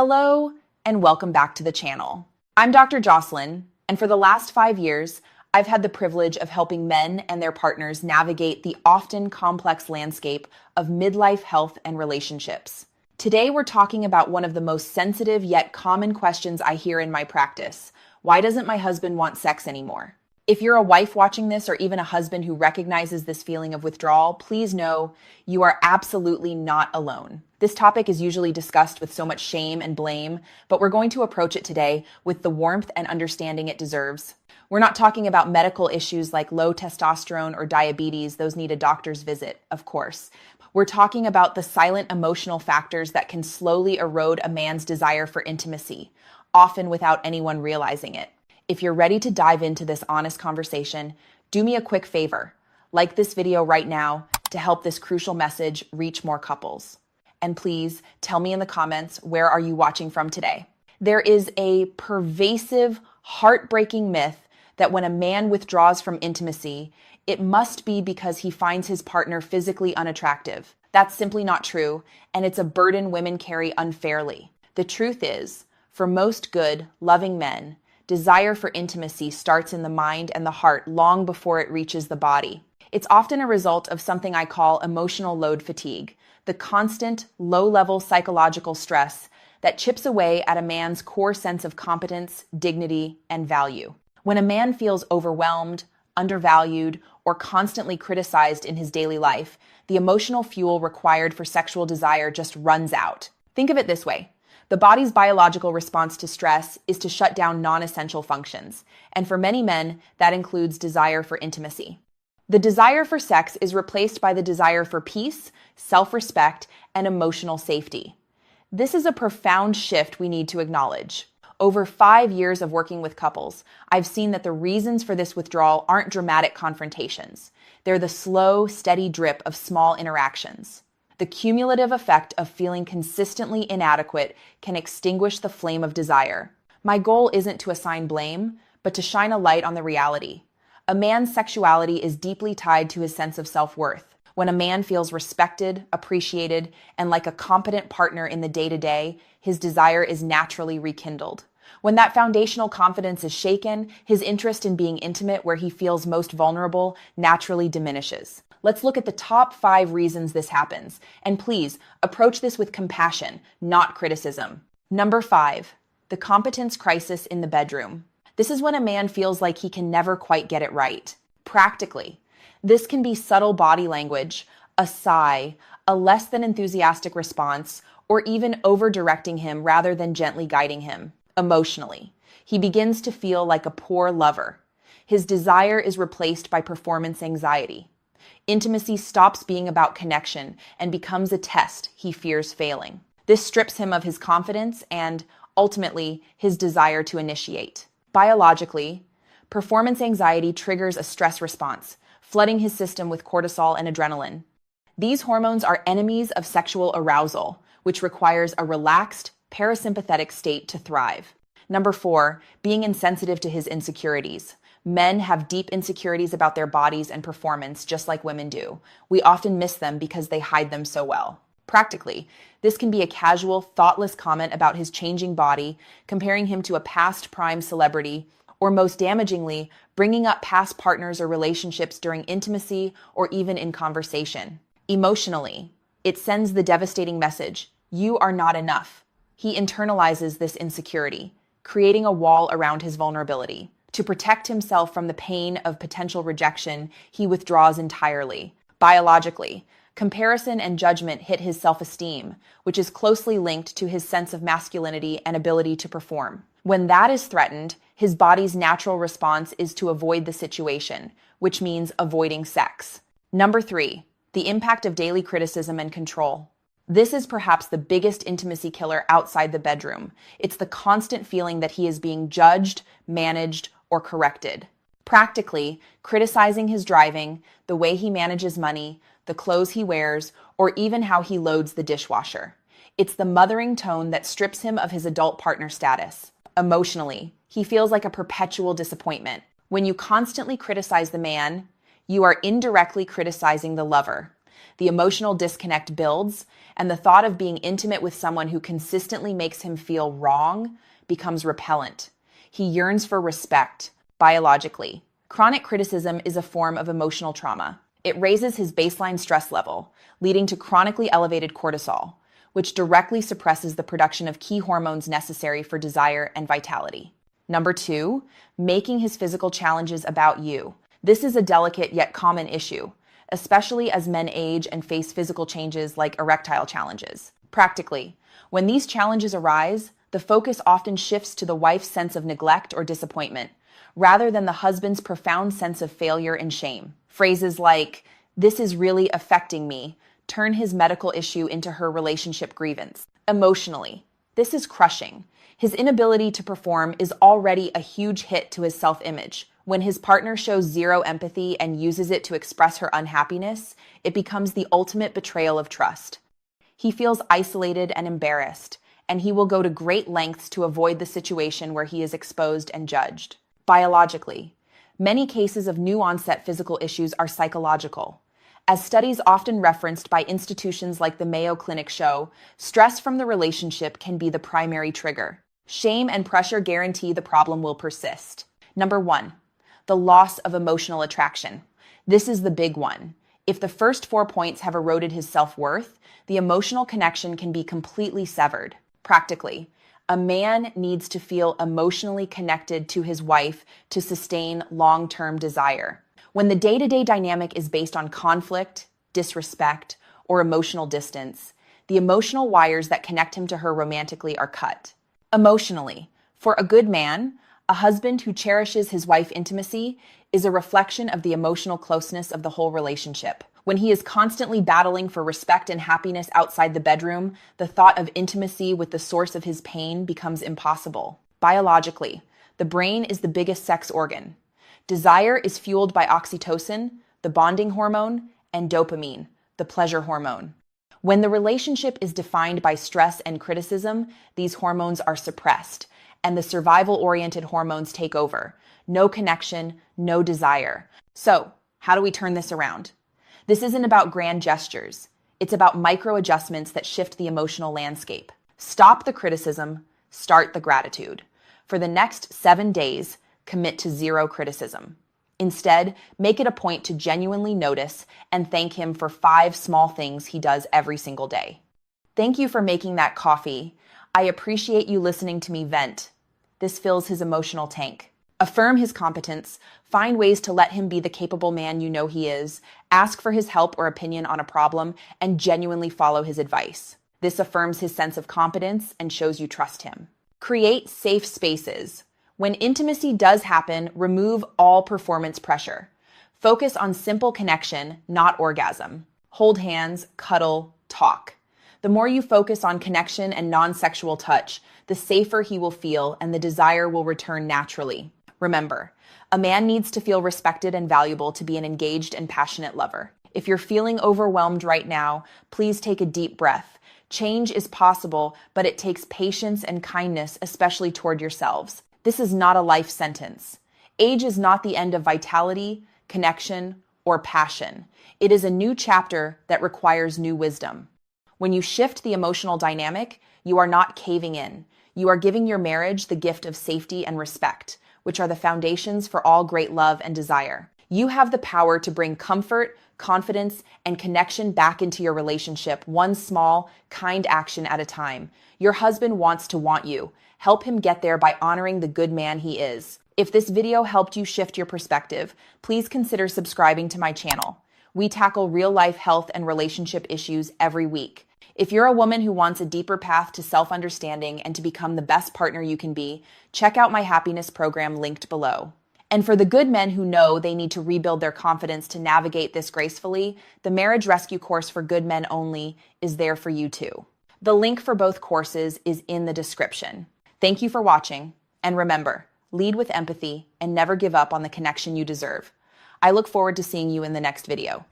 Hello, and welcome back to the channel. I'm Dr. Jocelyn, and for the last 5 years, I've had the privilege of helping men and their partners navigate the often complex landscape of midlife health and relationships. Today, we're talking about one of the most sensitive yet common questions I hear in my practice. Why doesn't my husband want sex anymore? If you're a wife watching this or even a husband who recognizes this feeling of withdrawal, please know you are absolutely not alone. This topic is usually discussed with so much shame and blame, but we're going to approach it today with the warmth and understanding it deserves. We're not talking about medical issues like low testosterone or diabetes. Those need a doctor's visit, of course. We're talking about the silent emotional factors that can slowly erode a man's desire for intimacy, often without anyone realizing it. If you're ready to dive into this honest conversation, do me a quick favor. Like this video right now to help this crucial message reach more couples. And please tell me in the comments, where are you watching from today? There is a pervasive, heartbreaking myth that when a man withdraws from intimacy, it must be because he finds his partner physically unattractive. That's simply not true, and it's a burden women carry unfairly. The truth is, for most good, loving men, desire for intimacy starts in the mind and the heart long before it reaches the body. It's often a result of something I call emotional load fatigue, the constant, low-level psychological stress that chips away at a man's core sense of competence, dignity, and value. When a man feels overwhelmed, undervalued, or constantly criticized in his daily life, the emotional fuel required for sexual desire just runs out. Think of it this way. The body's biological response to stress is to shut down non-essential functions, and for many men, that includes desire for intimacy. The desire for sex is replaced by the desire for peace, self-respect, and emotional safety. This is a profound shift we need to acknowledge. Over 5 years of working with couples, I've seen that the reasons for this withdrawal aren't dramatic confrontations. They're the slow, steady drip of small interactions. The cumulative effect of feeling consistently inadequate can extinguish the flame of desire. My goal isn't to assign blame, but to shine a light on the reality. A man's sexuality is deeply tied to his sense of self-worth. When a man feels respected, appreciated, and like a competent partner in the day-to-day, his desire is naturally rekindled. When that foundational confidence is shaken, his interest in being intimate where he feels most vulnerable naturally diminishes. Let's look at the top 5 reasons this happens. And please, approach this with compassion, not criticism. Number 5, the competence crisis in the bedroom. This is when a man feels like he can never quite get it right. Practically, this can be subtle body language, a sigh, a less than enthusiastic response, or even over-directing him rather than gently guiding him. Emotionally, he begins to feel like a poor lover. His desire is replaced by performance anxiety. Intimacy stops being about connection and becomes a test he fears failing. This strips him of his confidence and, ultimately, his desire to initiate. Biologically, performance anxiety triggers a stress response, flooding his system with cortisol and adrenaline. These hormones are enemies of sexual arousal, which requires a relaxed, parasympathetic state to thrive. Number 4, being insensitive to his insecurities. Men have deep insecurities about their bodies and performance, just like women do. We often miss them because they hide them so well. Practically, this can be a casual, thoughtless comment about his changing body, comparing him to a past prime celebrity, or most damagingly, bringing up past partners or relationships during intimacy or even in conversation. Emotionally, it sends the devastating message, you are not enough. He internalizes this insecurity, creating a wall around his vulnerability. To protect himself from the pain of potential rejection, he withdraws entirely. Biologically, comparison and judgment hit his self-esteem, which is closely linked to his sense of masculinity and ability to perform. When that is threatened, his body's natural response is to avoid the situation, which means avoiding sex. Number 3, the impact of daily criticism and control. This is perhaps the biggest intimacy killer outside the bedroom. It's the constant feeling that he is being judged, managed, or corrected. Practically, criticizing his driving, the way he manages money, the clothes he wears, or even how he loads the dishwasher. It's the mothering tone that strips him of his adult partner status. Emotionally, he feels like a perpetual disappointment. When you constantly criticize the man, you are indirectly criticizing the lover. The emotional disconnect builds, and the thought of being intimate with someone who consistently makes him feel wrong becomes repellent. He yearns for respect, biologically. Chronic criticism is a form of emotional trauma. It raises his baseline stress level, leading to chronically elevated cortisol, which directly suppresses the production of key hormones necessary for desire and vitality. Number 2, making his physical challenges about you. This is a delicate yet common issue, especially as men age and face physical changes like erectile challenges. Practically, when these challenges arise, the focus often shifts to the wife's sense of neglect or disappointment, rather than the husband's profound sense of failure and shame. Phrases like, "This is really affecting me," turn his medical issue into her relationship grievance. Emotionally, this is crushing. His inability to perform is already a huge hit to his self-image. When his partner shows zero empathy and uses it to express her unhappiness, it becomes the ultimate betrayal of trust. He feels isolated and embarrassed, and he will go to great lengths to avoid the situation where he is exposed and judged. Biologically, many cases of new-onset physical issues are psychological. As studies often referenced by institutions like the Mayo Clinic show, stress from the relationship can be the primary trigger. Shame and pressure guarantee the problem will persist. Number 1, the loss of emotional attraction. This is the big one. If the first 4 points have eroded his self-worth, the emotional connection can be completely severed. Practically, a man needs to feel emotionally connected to his wife to sustain long-term desire. When the day-to-day dynamic is based on conflict, disrespect, or emotional distance, the emotional wires that connect him to her romantically are cut. Emotionally, for a good man, a husband who cherishes his wife's intimacy is a reflection of the emotional closeness of the whole relationship. When he is constantly battling for respect and happiness outside the bedroom, the thought of intimacy with the source of his pain becomes impossible. Biologically, the brain is the biggest sex organ. Desire is fueled by oxytocin, the bonding hormone, and dopamine, the pleasure hormone. When the relationship is defined by stress and criticism, these hormones are suppressed, and the survival-oriented hormones take over. No connection, no desire. So, how do we turn this around? This isn't about grand gestures. It's about micro-adjustments that shift the emotional landscape. Stop the criticism, start the gratitude. For the next 7 days, commit to zero criticism. Instead, make it a point to genuinely notice and thank him for 5 small things he does every single day. Thank you for making that coffee. I appreciate you listening to me vent. This fills his emotional tank. Affirm his competence. Find ways to let him be the capable man you know he is. Ask for his help or opinion on a problem and genuinely follow his advice. This affirms his sense of competence and shows you trust him. Create safe spaces. When intimacy does happen, remove all performance pressure. Focus on simple connection, not orgasm. Hold hands, cuddle, talk. The more you focus on connection and non-sexual touch, the safer he will feel and the desire will return naturally. Remember, a man needs to feel respected and valuable to be an engaged and passionate lover. If you're feeling overwhelmed right now, please take a deep breath. Change is possible, but it takes patience and kindness, especially toward yourselves. This is not a life sentence. Age is not the end of vitality, connection, or passion. It is a new chapter that requires new wisdom. When you shift the emotional dynamic, you are not caving in. You are giving your marriage the gift of safety and respect, which are the foundations for all great love and desire. You have the power to bring comfort, confidence, and connection back into your relationship, one small, kind action at a time. Your husband wants to want you. Help him get there by honoring the good man he is. If this video helped you shift your perspective, please consider subscribing to my channel. We tackle real-life health and relationship issues every week. If you're a woman who wants a deeper path to self-understanding and to become the best partner you can be, check out my happiness program linked below. And for the good men who know they need to rebuild their confidence to navigate this gracefully, the Marriage Rescue course for good men only is there for you too. The link for both courses is in the description. Thank you for watching, and remember, lead with empathy and never give up on the connection you deserve. I look forward to seeing you in the next video.